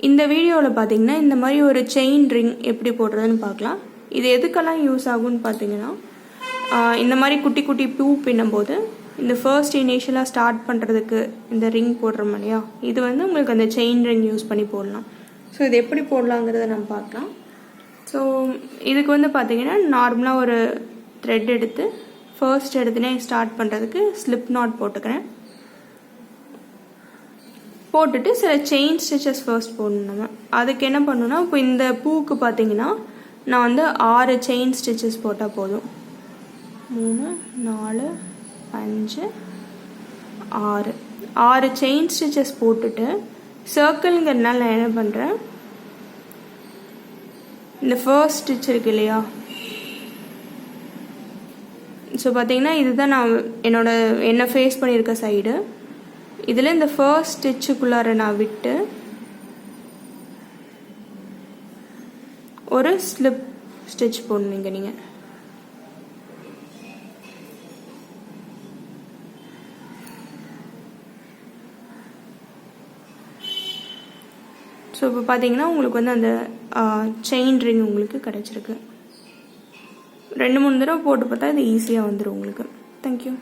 இந்த வீடியோவில் பார்த்தீங்கன்னா இந்த மாதிரி ஒரு செயின் ரிங் எப்படி போடுறதுன்னு பார்க்கலாம். இது எதுக்கெல்லாம் யூஸ் ஆகும்னு பார்த்தீங்கன்னா, இந்த மாதிரி குட்டி குட்டி பூ பின்னும்போது இந்த ஃபர்ஸ்ட் இனிஷியலாக ஸ்டார்ட் பண்ணுறதுக்கு இந்த ரிங் போடுறோம் இல்லையா, இது வந்து உங்களுக்கு அந்த செயின் ரிங் யூஸ் பண்ணி போடலாம். ஸோ இது எப்படி போடலாங்கிறத நம்ம பார்க்கலாம். ஸோ இதுக்கு வந்து பார்த்தீங்கன்னா நார்மலாக ஒரு த்ரெட் எடுத்து ஃபர்ஸ்ட் எடுத்துனே ஸ்டார்ட் பண்ணுறதுக்கு ஸ்லிப் நாட் போட்டுக்கிறேன். போட்டுட்டு சில செயின் ஸ்டிச்சஸ் ஃபர்ஸ்ட் போடணும். நம்ம அதுக்கு என்ன பண்ணணும்னா, இப்போ இந்த பூவுக்கு பார்த்தீங்கன்னா நான் வந்து 6 செயின் ஸ்டிச்சஸ் போட்டால் போதும். 3 4 5 6 செயின் ஸ்டிச்சஸ் போட்டுட்டு சர்க்கிள்ங்கிறதுனால நான் என்ன பண்ணுறேன், இந்த ஃபர்ஸ்ட் ஸ்டிச் இருக்கு இல்லையா, ஸோ பார்த்தீங்கன்னா இதுதான் நான் என்ன ஃபேஸ் பண்ணியிருக்க சைடு. இதில் இந்த ஃபர்ஸ்ட் ஸ்டிச்சுக்குள்ளார நான் விட்டு ஒரு ஸ்லிப் ஸ்டிச் போடணுங்க நீங்கள். ஸோ இப்போ பார்த்தீங்கன்னா உங்களுக்கு வந்து அந்த செயின் ரிங் உங்களுக்கு கிடச்சிருக்கு. 2-3 தடவை போட்டு பார்த்தா இது ஈஸியாக வந்துடும் உங்களுக்கு. தேங்க்யூ.